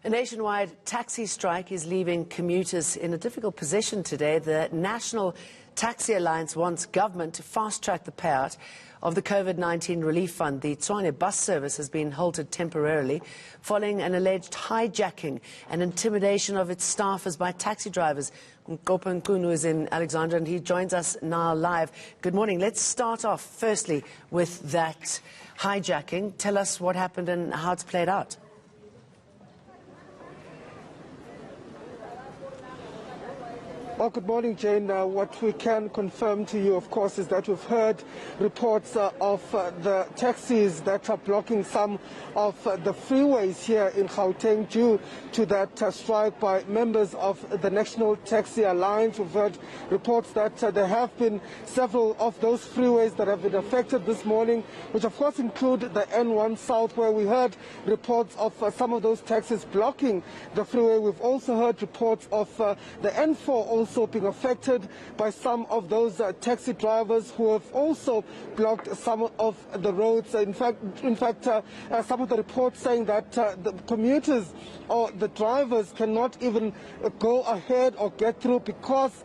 A nationwide taxi strike is leaving commuters in a difficult position today. The National Taxi Alliance wants government to fast-track the payout of the COVID-19 relief fund. The Tshwane Bus Service has been halted temporarily following an alleged hijacking and intimidation of its staffers by taxi drivers. Manqoba Mchunu is in Alexandra and he joins us now live. Good morning. Let's start off firstly with that hijacking. Tell us what happened and how it's played out. Well, good morning, Jane. What we can confirm to you, of course, is that we've heard reports of the taxis that are blocking some of the freeways here in Gauteng due to that strike by members of the National Taxi Alliance. We've heard reports that there have been several of those freeways that have been affected this morning, which of course include the N1 South, where we heard reports of some of those taxis blocking the freeway. We've also heard reports of the N4 also being affected by some of those taxi drivers who have also blocked some of the roads. In fact, some of the reports saying that the commuters or the drivers cannot even go ahead or get through because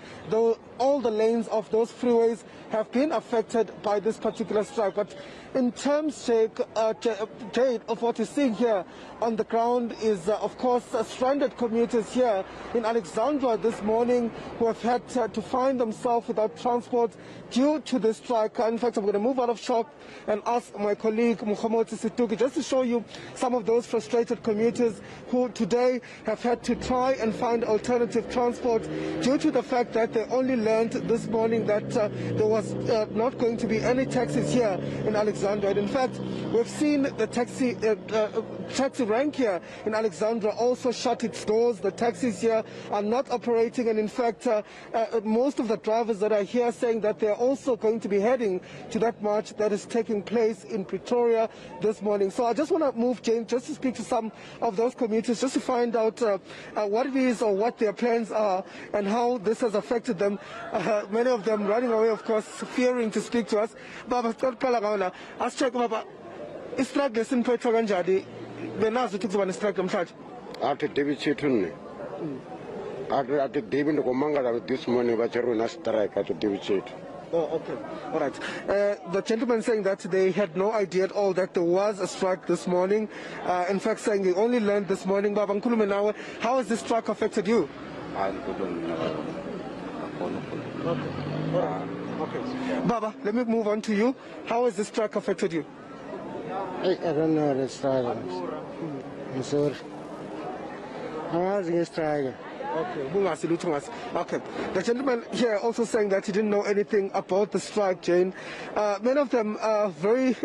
all the lanes of those freeways have been affected by this particular strike. But in terms, Jade, of what we're seeing here on the ground is, of course, stranded commuters here in Alexandra this morning who have had to find themselves without transport due to the strike. In fact, I'm going to move out of shop and ask my colleague, Manqoba just to show you some of those frustrated commuters who today have had to try and find alternative transport due to the fact that they only learned this morning that there was not going to be any taxis here in Alexandra. And in fact, we've seen the taxi rank here in Alexandra also shut its doors. The taxis here are not operating, and in fact, most of the drivers that are here saying that they're also going to be heading to that march that is taking place in Pretoria this morning. So I just want to move, Jane, just to speak to some of those commuters, just to find out what it is or what their plans are and how this has affected them. Many of them running away, of course, fearing to speak to us. Baba, let's check, Baba. Strike lesson Petro Ganjadi. Benazo took one strike on charge. After David Chitun, after David Komanga this morning, but you're not strike after David Chit. Oh, okay. All right. The gentleman saying that they had no idea at all that there was a strike this morning. In fact, saying they only learned this morning. Baba Nkulumenawe, how has this strike affected you? Okay. Okay. Baba, let me move on to you. How has this strike affected you? I don't know the strike. I'm sorry. I'm asking strike. Okay. The gentleman here also saying that he didn't know anything about the strike, Jane. Many of them are very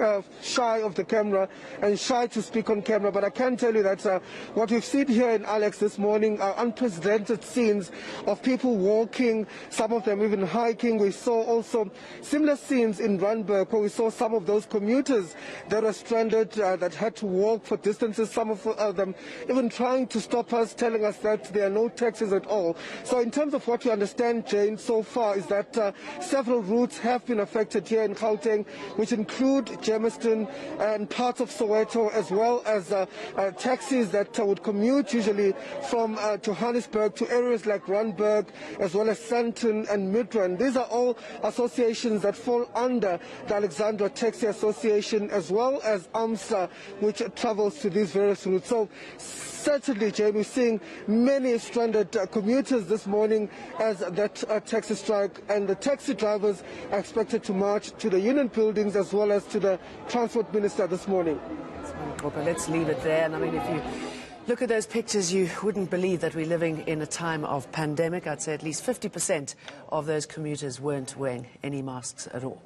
shy of the camera and shy to speak on camera, but I can tell you that what we've seen here in Alex this morning are unprecedented scenes of people walking, some of them even hiking. We saw also similar scenes in Randburg where we saw some of those commuters that were stranded, that had to walk for distances, some of them even trying to stop us, telling us that there are no taxis at all. So in terms of what we understand, Jane, so far is that several routes have been affected here in Gauteng, which include Germiston and parts of Soweto, as well as taxis that would commute usually from Johannesburg to areas like Randburg, as well as Sandton and Midrand. These are all associations that fall under the Alexandra Taxi Association, as well as AMSA, which travels to these various routes. So certainly, Jane, we're seeing many stranded commuters this morning as that taxi strike, and the taxi drivers are expected to march to the union buildings as well as to the transport minister this morning. Let's leave it there. And I mean, if you look at those pictures, you wouldn't believe that we're living in a time of pandemic. I'd say at least 50% of those commuters weren't wearing any masks at all.